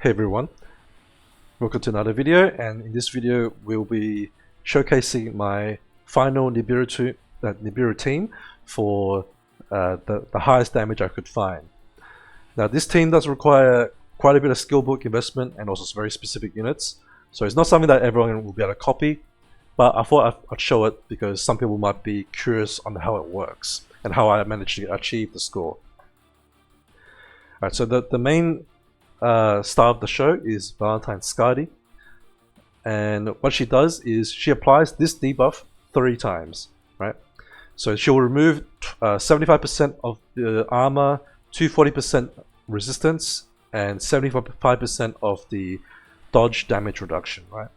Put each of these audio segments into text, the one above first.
Hey everyone, welcome to another video, and in this video we'll be showcasing my final Nibiru team for the highest damage I could find. Now this team does require quite a bit of skill book investment and also very specific units, so it's not something that everyone will be able to copy, but I thought I'd show it because some people might be curious on how it works and how I managed to achieve the score. Alright, so the main star of the show is Valentine Skadi, and what she does is she applies this debuff 3 times, right? So she'll remove 75% of the armor, 240% resistance, and 75% of the dodge damage reduction, right?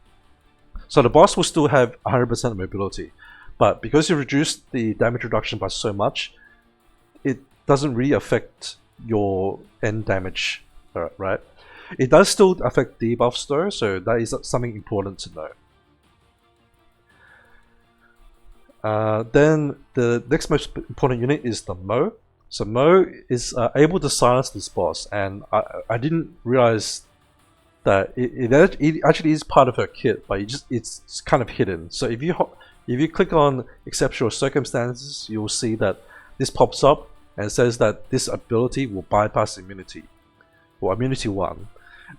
So the boss will still have 100% mobility, but because you reduced the damage reduction by so much, it doesn't really affect your end damage. Right, it does still affect debuffs though, so that is something important to know. Then the next most important unit is the Mo. So Mo is able to silence this boss, and I didn't realize that it actually is part of her kit, but it's kind of hidden. So if you click on Exceptional Circumstances, you'll see that this pops up and says that this ability will bypass immunity. Or immunity 1,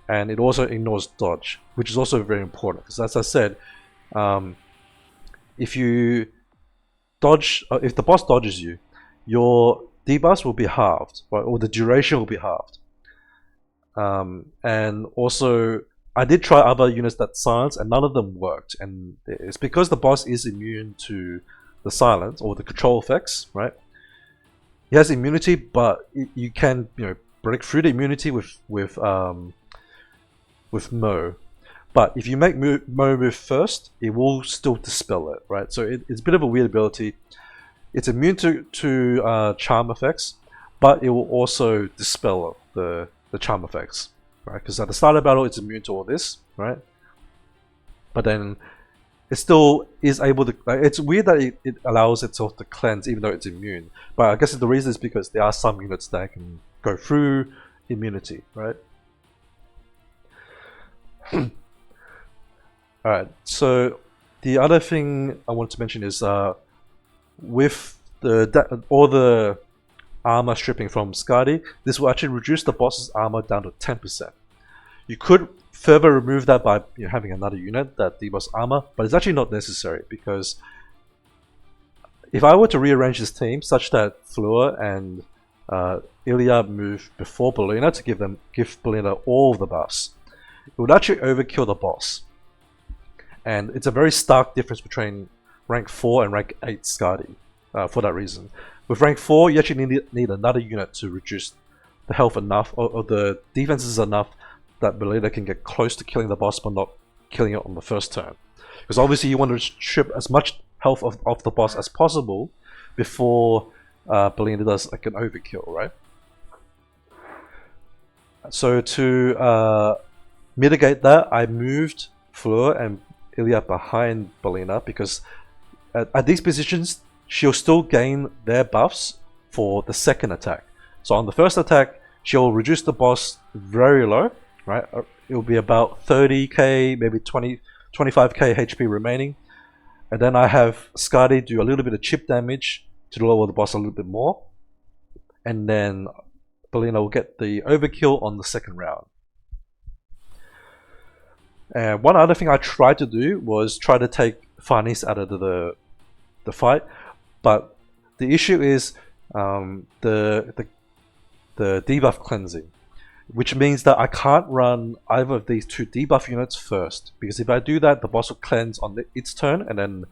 and it also ignores dodge, which is also very important because, as I said, if you dodge, if the boss dodges you, your debuffs will be halved, right? Or the duration will be halved. And also, I did try other units that silence, and none of them worked, and it's because the boss is immune to the silence or the control effects, right? He has immunity, but you can, break through the immunity with Mo, but if you make Mo move first, it will still dispel it, right? So it's a bit of a weird ability. It's immune to charm effects, but it will also dispel the charm effects, right? Because at the start of the battle, it's immune to all this, right? But then it still is able to. It's weird that it allows itself to cleanse even though it's immune. But I guess the reason is because there are some units that can go through immunity, right? Alright, so the other thing I want to mention is with all the armor stripping from Skadi, this will actually reduce the boss's armor down to 10%. You could further remove that by having another unit that debuffs armor, but it's actually not necessary because if I were to rearrange this team such that Fleur and Illya move before Bolina to give Bolina all of the buffs, it would actually overkill the boss. And it's a very stark difference between rank 4 and rank 8 Skadi for that reason. With rank 4, you actually need another unit to reduce the health enough, or the defenses enough that Bolina can get close to killing the boss but not killing it on the first turn. Because obviously you want to strip as much health of the boss as possible before Bolina does like an overkill, right? So to mitigate that, I moved Fleur and Illya behind Bolina because at these positions she'll still gain their buffs for the second attack. So on the first attack, she'll reduce the boss very low, right? It'll be about 30k, maybe 25k HP remaining, and then I have Skadi do a little bit of chip damage to lower the boss a little bit more, and then Bolina will get the overkill on the second round. And one other thing I tried to do was try to take Farnese out of the fight, but the issue is the debuff cleansing, which means that I can't run either of these 2 debuff units first, because if I do that, the boss will cleanse on its turn, and then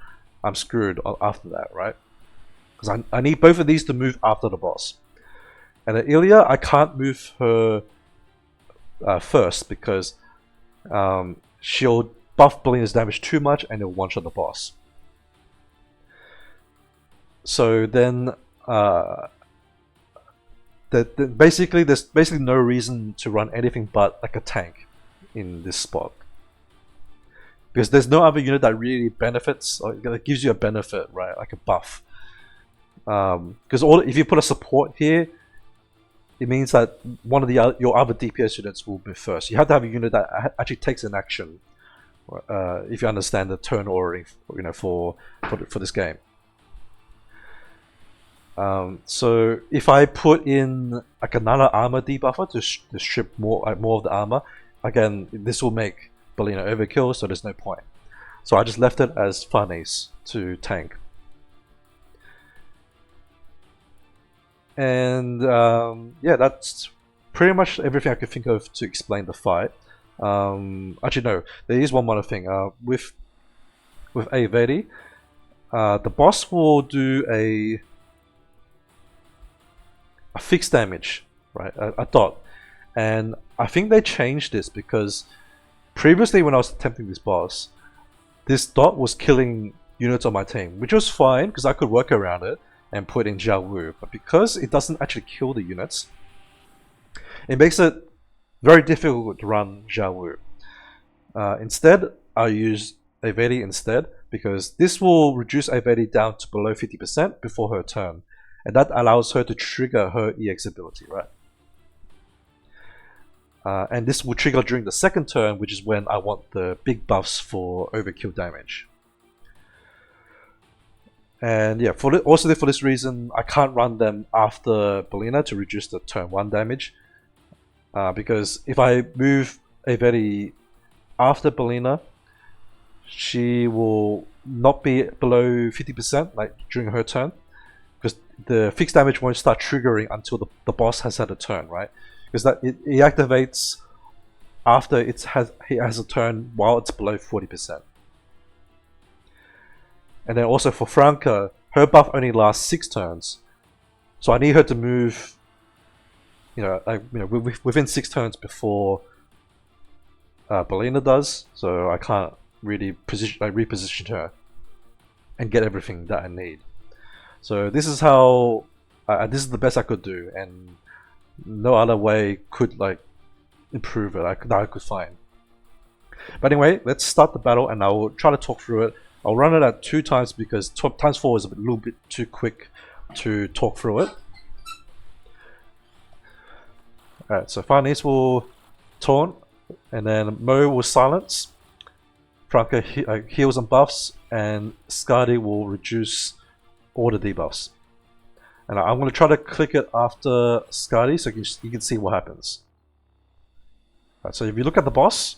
I'm screwed after that, right? Because I need both of these to move after the boss. And at Illya, I can't move her first because she'll buff Bolina's damage too much and it'll one-shot the boss. So then basically there's no reason to run anything but like a tank in this spot. Because there's no other unit that really benefits, or that gives you a benefit, right? Like a buff. Because if you put a support here, it means that one of your other DPS units will be first. You have to have a unit that actually takes an action, if you understand the turn ordering, for this game. So if I put in like another armor debuffer to strip more of the armor, again this will make Bolina overkill, so there's no point. So I just left it as Farnese to tank. And yeah, that's pretty much everything I could think of to explain the fight. Actually no, there is one more thing. With Aevati, the boss will do a fixed damage, right? A dot. And I think they changed this because previously when I was attempting this boss, this dot was killing units on my team, which was fine because I could work around it and put in Jiao Wu. But because it doesn't actually kill the units, it makes it very difficult to run Jiao Wu. Instead, I use Aevati instead because this will reduce Aevati down to below 50% before her turn. And that allows her to trigger her EX ability, right? And this will trigger during the second turn, which is when I want the big buffs for overkill damage. And yeah, also for this reason, I can't run them after Bolina to reduce the turn 1 damage. Because if I move Aevati after Bolina, she will not be below 50% like during her turn. Because the fixed damage won't start triggering until the boss has had a turn, right? Because it activates after he has a turn while it's below 40%. And then also for Franca, her buff only lasts 6 turns, so I need her to move, within 6 turns before Bolina does. So I can't really reposition her and get everything that I need. So this is how this is the best I could do, and no other way could improve it that I could find. But anyway, let's start the battle, and I will try to talk through it. I'll run it at 2 times because times 4 is a little bit too quick to talk through it. Alright, so Farnese will taunt, and then Mo will silence. Franca heals and buffs, and Skadi will reduce all the debuffs. And I'm going to try to click it after Skadi so you can see what happens. Right, so if you look at the boss,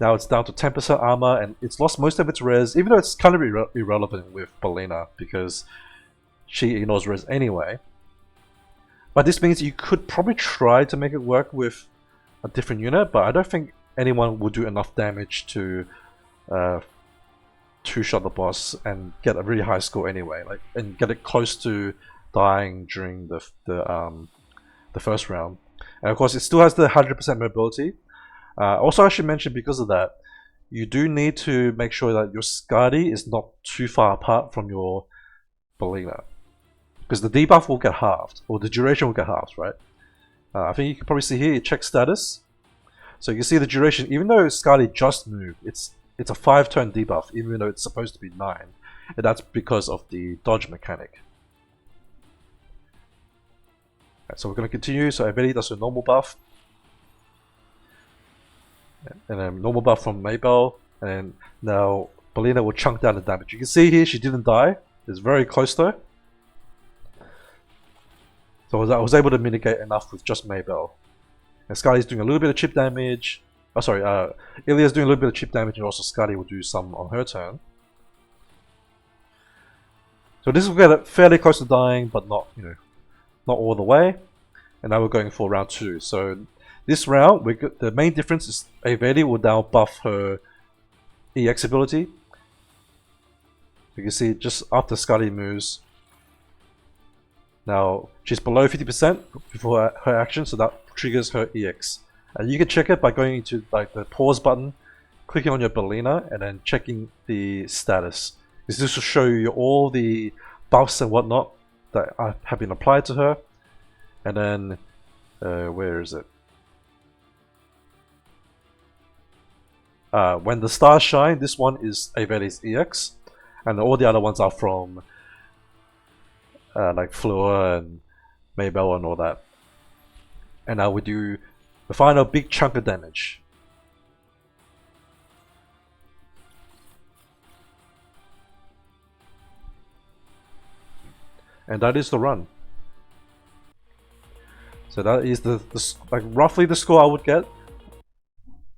now it's down to 10% armor and it's lost most of its res, even though it's kind of irrelevant with Bolina because she ignores res anyway. But this means you could probably try to make it work with a different unit, but I don't think anyone will do enough damage to two-shot the boss and get a really high score anyway, and get it close to dying during the first round. And of course, it still has the 100% mobility. Also, I should mention, because of that, you do need to make sure that your Skadi is not too far apart from your Bolina, because the debuff will get halved, or the duration will get halved, right? I think you can probably see here, it checks status. So you can see the duration, even though Skadi just moved, it's a 5-turn debuff, even though it's supposed to be 9. And that's because of the dodge mechanic. Right, so we're going to continue. So Aevati does a normal buff. And then normal buff from Maybelle. And then now Bolina will chunk down the damage. You can see here she didn't die. It's very close though. So I was able to mitigate enough with just Maybelle. And Skadi's doing a little bit of chip damage. Oh, sorry, Illya's doing a little bit of chip damage, and also Skadi will do some on her turn. So this will get it fairly close to dying, but not all the way. And now we're going for round 2. So this round, the main difference is Aevati will now buff her EX ability. You can see just after Skadi moves, now she's below 50% before her action, so that triggers her EX. And you can check it by going into the pause button, clicking on your Bolina, and then checking the status. This will show you all the buffs and whatnot that have been applied to her. And then, where is it? When the stars shine, this one is Aevati's EX, and all the other ones are from like Fleur and Maybelle and all that. and I will do the final big chunk of damage. And that is the run. So that is like roughly the score I would get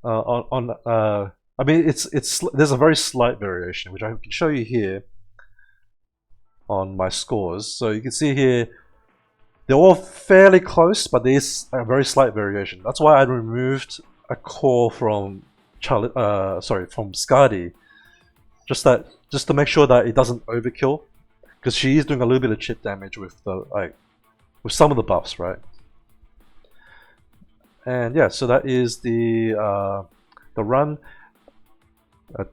I mean, there's a very slight variation, which I can show you here on my scores. So you can see here, they're all fairly close, but there's a very slight variation. That's why I removed a core from from Skadi, just to make sure that it doesn't overkill, because she is doing a little bit of chip damage with with some of the buffs, right? And yeah, so that is the run.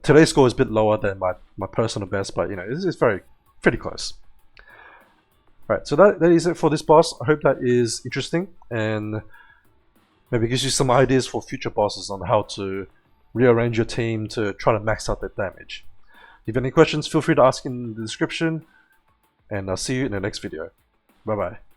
Today's score is a bit lower than my personal best, but you know, it's pretty close. Right, so that is it for this boss. I hope that is interesting and maybe gives you some ideas for future bosses on how to rearrange your team to try to max out their damage. If you have any questions, feel free to ask in the description, and I'll see you in the next video. Bye bye.